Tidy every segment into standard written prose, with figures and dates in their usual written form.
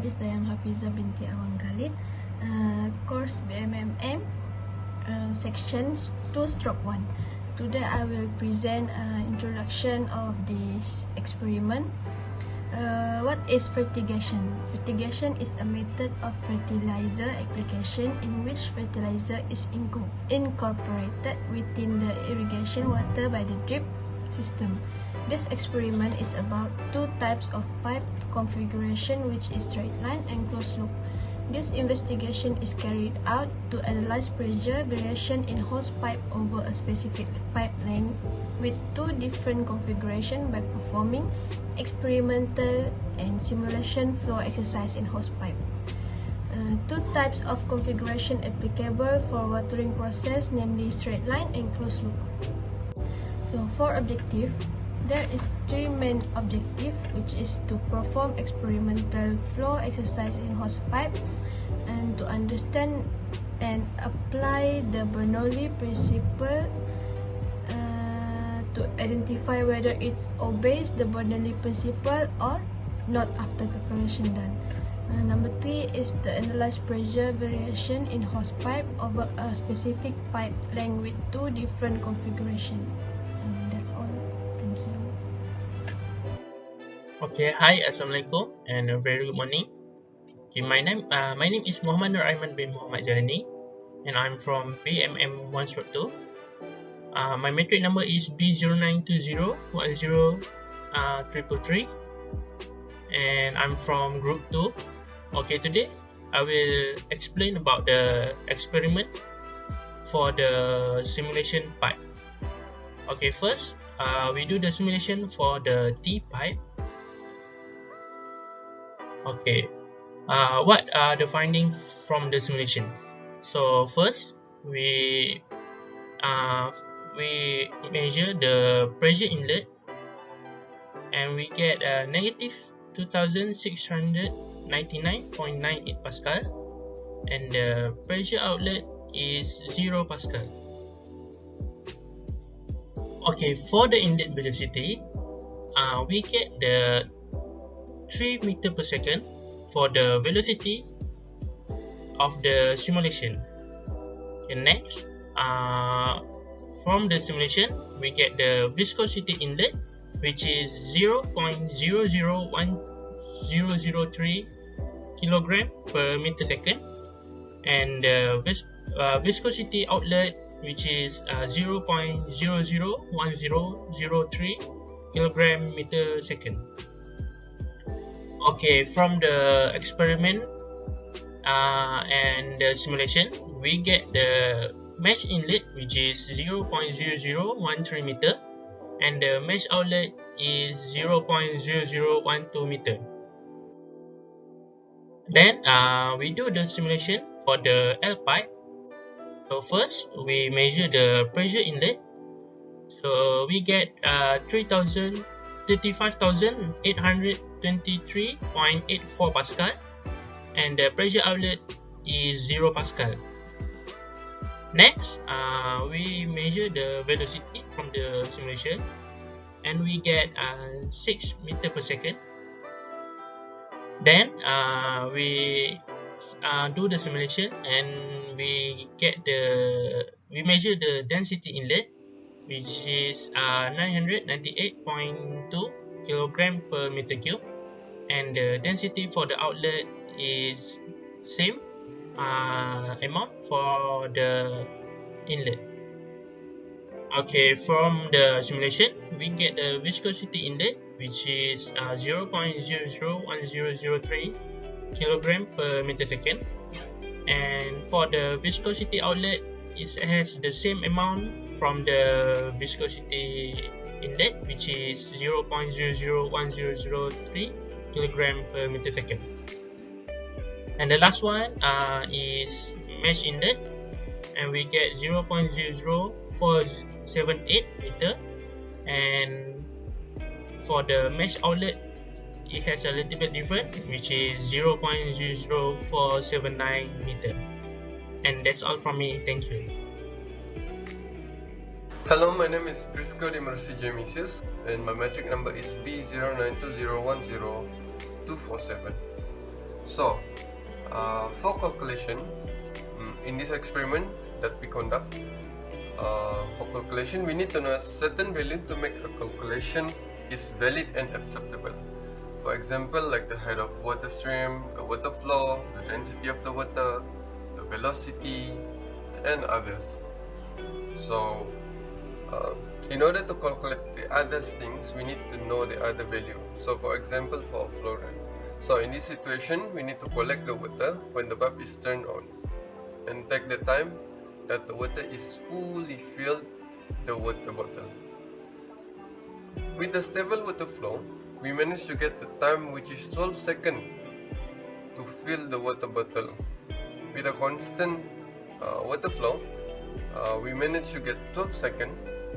is Dayang Hafiza binti Awang Khalid, course BMMM, sections 2/1. Today I will present introduction of this experiment. What is fertigation? Fertigation is a method of fertilizer application in which fertilizer is incorporated within the irrigation water by the drip system. This experiment is about two types of pipe configuration, which is straight line and closed loop. This investigation is carried out to analyze pressure variation in hose pipe over a specific pipe length with two different configurations by performing experimental and simulation flow exercise in hose pipe. Two types of configuration applicable for watering process, namely straight line and closed loop. So for objective, there is three main objectives, which is to perform experimental flow exercise in hose pipe and to understand and apply the Bernoulli principle to identify whether it obeys the Bernoulli principle or not after calculation done. Number 3 is to analyze pressure variation in hose pipe over a specific pipe length with two different configurations. That's all. Thank you. Okay, hi, assalamualaikum, and a very good morning. Okay, my name is Muhammad Nur Aiman bin Muhammad Jalani, and I'm from BMM 1/2. My metric number is B09201033, and I'm from Group 2. Okay, today I will explain about the experiment for the simulation pipe. Okay, first we do the simulation for the T pipe. Okay, what are the findings from the simulation? So first, we measure the pressure inlet, and we get a negative 2699.98 Pascal, and the pressure outlet is 0 Pascal. Okay, for the inlet velocity, we get the 3 meter per second for the velocity of the simulation. And next, from the simulation, we get the viscosity inlet, which is 0.001003 kilogram per meter second, and the viscosity outlet, which is 0.001003 kilogram meter second. Okay, from the experiment and the simulation, we get the mesh inlet, which is 0.0013 meter, and the mesh outlet is 0.0012 meter. Then we do the simulation for the L pipe. So first, we measure the pressure inlet. So we get 35,823.84 Pascal, and the pressure outlet is 0 Pascal. Next, we measure the velocity from the simulation, and we get 6 meter per second. Then we do the simulation, and we measure the density inlet, which is 998.2 kilogram per meter cube, and the density for the outlet is same amount for the inlet. Okay, from the simulation, we get the viscosity inlet, which is 0.001003 kilogram per meter second, and for the viscosity outlet, it has the same amount from the viscosity inlet, which is 0.001003 kilogram per meter second. And the last one is mesh inlet, and we get 0.00478 meter, and for the mesh outlet, it has a little bit different, which is 0.00479 meter. And that's all from me. Thank you. Hello, my name is Prisco Dimersi Jamisius, and my metric number is B092010 247. So, for calculation, in this experiment that we conduct, for calculation, we need to know a certain value to make a calculation is valid and acceptable. For example, like the height of water stream, the water flow, the density of the water, the velocity, and others. So, in order to calculate the other things, we need to know the other value. So, for example, for flow rate. So, in this situation, we need to collect the water when the bulb is turned on, and take the time that the water is fully filled the water bottle. With the stable water flow, we managed to get the time which is 12 seconds to fill the water bottle. With a constant water flow, we managed to get 12 seconds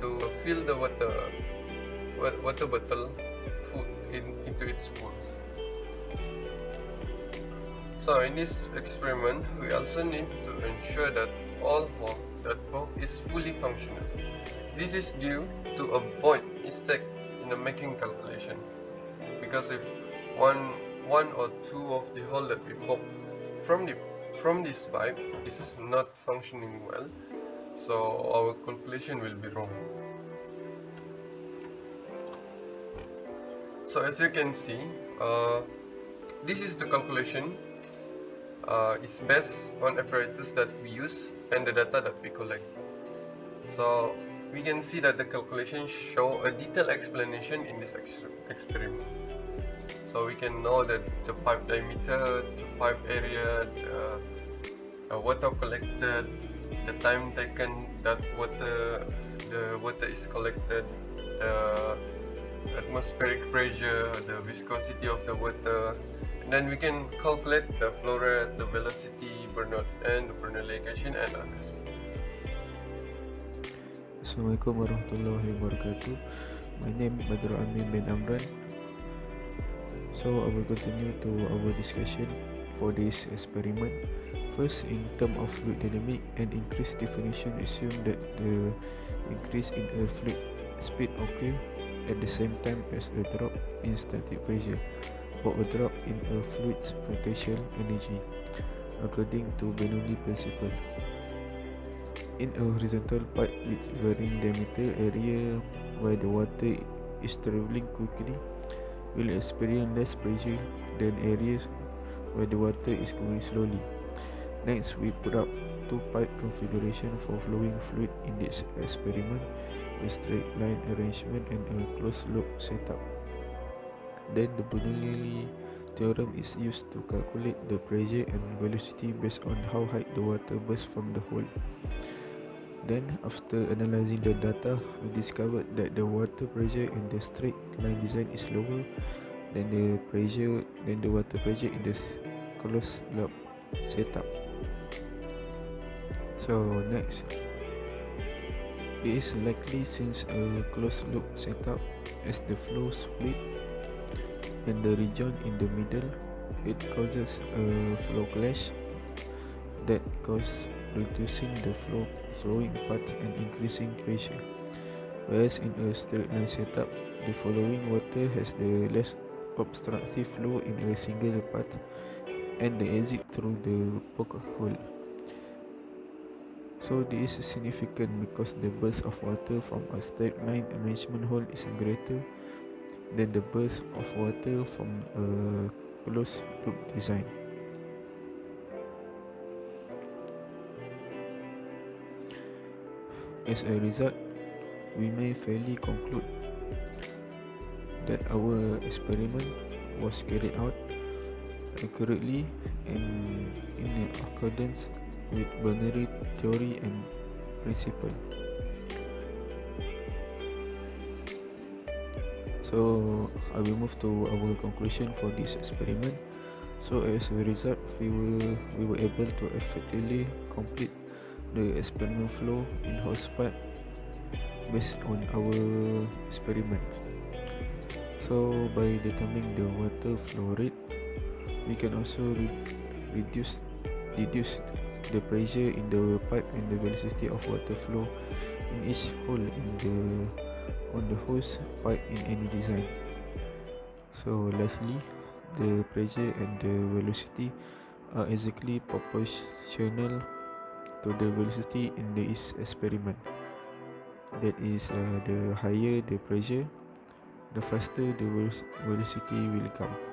to fill the water bottle into its full. So in this experiment, we also need to ensure that all valve is fully functional. This is due to avoid mistake in the making calculation, because if one or two of the hole that we poke from this pipe is not functioning well, so our calculation will be wrong. So as you can see, this is the calculation. It's based on apparatus that we use and the data that we collect. So we can see that the calculations show a detailed explanation in this experiment. So we can know that the pipe diameter, the pipe area, the water collected, the time taken that the water is collected, the atmospheric pressure, the viscosity of the water, and then we can calculate the flow rate, the velocity, burnout, and the pernegation and others. Assalamualaikum warahmatullahi wabarakatuh. My name is Badrul Amin bin Amran. So I will continue to our discussion for this experiment. First, in terms of fluid dynamic, an increased definition assume that the increase in a fluid speed occurs at the same time as a drop in static pressure or a drop in a fluid's potential energy, according to Bernoulli principle. In a horizontal pipe with varying diameter, area where the water is traveling quickly will experience less pressure than areas where the water is going slowly. Next, we put up two pipe configuration for flowing fluid in this experiment, a straight line arrangement and a closed loop setup. Then the Bernoulli theorem is used to calculate the pressure and velocity based on how high the water bursts from the hole. Then, after analyzing the data, we discovered that the water pressure in the straight line design is lower than the water pressure in the closed loop setup. So next, it is likely since a closed loop setup, as the flow split and the region in the middle, it causes a flow clash that causes reducing the flowing path and increasing pressure. Whereas in a straight line setup, the flowing water has the less obstructive flow in a single path and the exit through the poke hole. So this is significant because the burst of water from a straight line arrangement hole is greater than the burst of water from a closed loop design. As a result, we may fairly conclude that our experiment was carried out accurately and in accordance with Bernoulli theory and principle. So I will move to our conclusion for this experiment. So as a result, we were able to effectively complete the experiment flow in hose pipe based on our experiment. So by determining the water flow rate, we can also reduce the pressure in the pipe and the velocity of water flow in each hole on the hose pipe in any design. So lastly, the pressure and the velocity are exactly proportional to the velocity in this experiment. That is, the higher the pressure, the faster the velocity will come.